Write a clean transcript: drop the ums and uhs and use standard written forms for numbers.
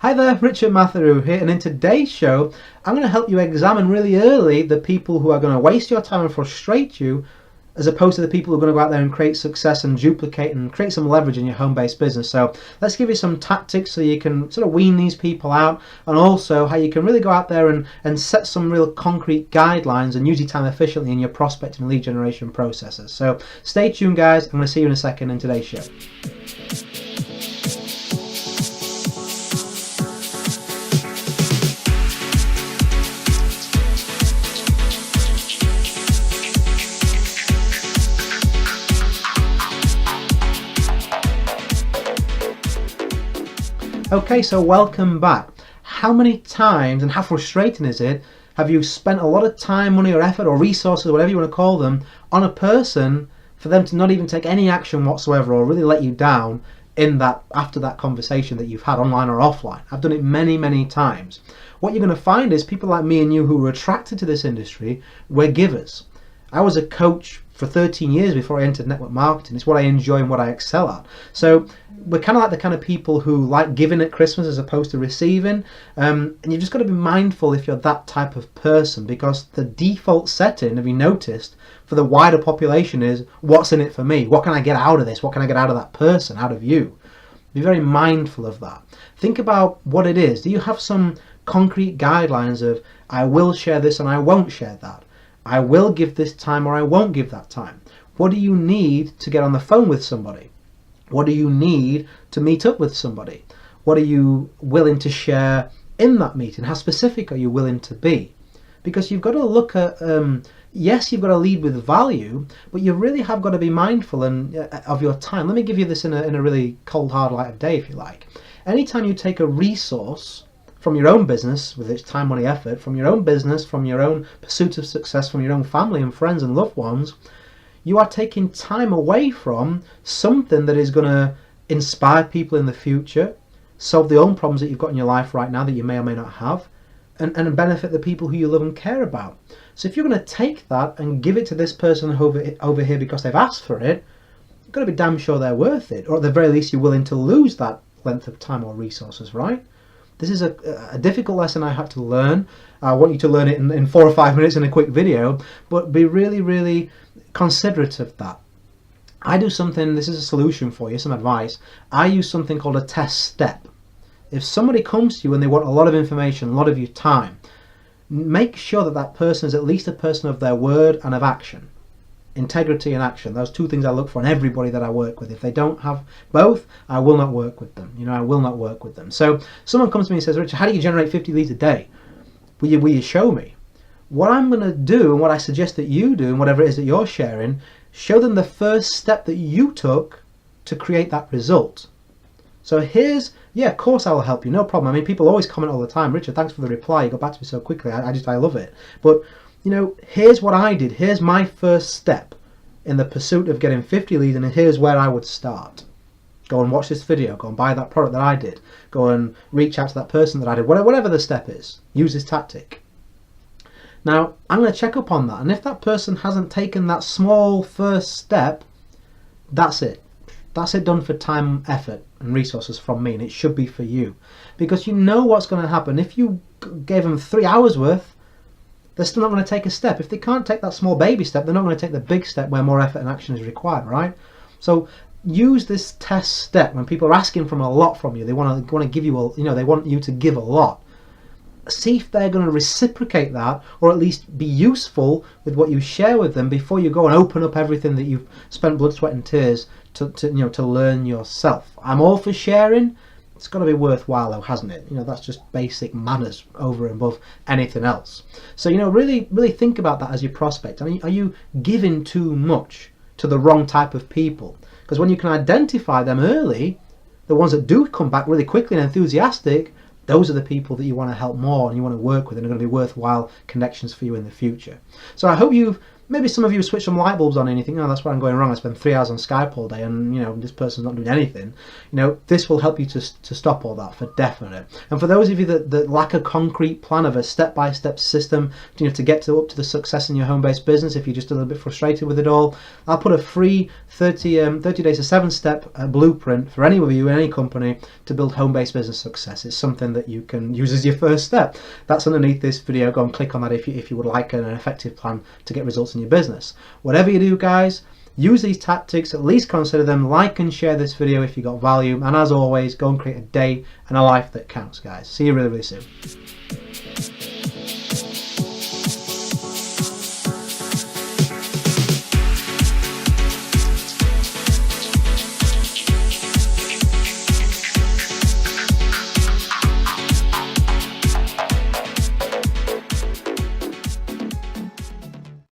Hi there, Richard Matharoo here, and in today's show, I'm going to help you examine really early the people who are going to waste your time and frustrate you, as opposed to the people who are going to go out there and create success and duplicate and create some leverage in your home-based business. So let's give you some tactics so you can sort of wean these people out, and also how you can really go out there and set some real concrete guidelines and use your time efficiently in your prospecting and lead generation processes. So stay tuned, guys. I'm going to see you in a second in today's show. Okay, so welcome back. How many times and how frustrating is it have you spent a lot of time, money or effort or resources, whatever you want to call them, on a person for them to not even take any action whatsoever or really let you down in that after that conversation that you've had online or offline? I've done it many times. What you're going to find is people like me and you who are attracted to this industry, we're givers. I was a coach for 13 years before I entered network marketing. It's what I enjoy and what I excel at. So we're kind of like the kind of people who like giving at Christmas as opposed to receiving. And you've just got to be mindful if you're that type of person, because the default setting, have you noticed, for the wider population is, what's in it for me? What can I get out of this? What can I get out of that person, out of you? Be very mindful of that. Think about what it is. Do you have some concrete guidelines of, I will share this and I won't share that? I will give this time or I won't give that time. What do you need to get on the phone with somebody? What do you need to meet up with somebody? What are you willing to share in that meeting? How specific are you willing to be? Because you've got to look at, yes, you've got to lead with value, but you really have got to be mindful of your time. Let me give you this in a really cold, hard light of day, if you like. Anytime you take a resource from your own business, with its time, money, effort, from your own business, from your own pursuit of success, from your own family and friends and loved ones, you are taking time away from something that is going to inspire people in the future, solve the own problems that you've got in your life right now that you may or may not have, and benefit the people who you love and care about. So if you're going to take that and give it to this person over here because they've asked for it, you've got to be damn sure they're worth it, or at the very least you're willing to lose that length of time or resources, right? This is a difficult lesson I had to learn. I want you to learn it in 4 or 5 minutes in a quick video, but be really considerate of that. I do something, this is a solution for you, some advice. I use something called a test step. If somebody comes to you and they want a lot of information, a lot of your time, make sure that that person is at least a person of their word and of action. Integrity and action, those two things I look for in everybody that I work with. If they don't have both, I will not work with them. I will not work with them. So someone comes to me and says, Richard, how do you generate 50 leads a day? Will you show me? What I'm going to do, and what I suggest that you do, and whatever it is that you're sharing, show them the first step that you took to create that result. So here's, yeah, of course I will help you, no problem. I mean, people always comment all the time, Richard, thanks for the reply, you got back to me so quickly, I love it. But here's what I did. Here's my first step in the pursuit of getting 50 leads, and here's where I would start. Go and watch this video. Go and buy that product that I did. Go and reach out to that person that I did. Whatever the step is, use this tactic. Now, I'm going to check up on that, and if that person hasn't taken that small first step, that's it. That's it done for time, effort, and resources from me, and it should be for you. Because you know what's going to happen. If you gave them 3 hours worth, they're still not going to take a step. If they can't take that small baby step, they're not going to take the big step where more effort and action is required, right? So use this test step when people are asking for a lot from you. They want to give you they want you to give a lot. See if they're going to reciprocate that, or at least be useful with what you share with them before you go and open up everything that you've spent blood, sweat and tears to learn yourself. I'm all for sharing. It's got to be worthwhile though, hasn't it? That's just basic manners over and above anything else. So, really think about that as you prospect. I mean, are you giving too much to the wrong type of people? Because when you can identify them early, the ones that do come back really quickly and enthusiastic, those are the people that you want to help more and you want to work with, and are going to be worthwhile connections for you in the future. So I hope you've Maybe some of you switch some light bulbs on and you think, oh, that's where I'm going wrong. I spend 3 hours on Skype all day and, you know, this person's not doing anything. You know, this will help you to stop all that for definite. And for those of you that lack a concrete plan of a step-by-step system, you know, to get up to the success in your home-based business, if you're just a little bit frustrated with it all, I'll put a free 30 days, a 7-step blueprint for any of you in any company to build home-based business success. It's something that you can use as your first step. That's underneath this video. Go and click on that if you would like an effective plan to get results in your business. Whatever you do, guys, use these tactics, at least consider them, like and share this video if you got value, and as always, go and create a day and a life that counts, guys. See you really, really soon.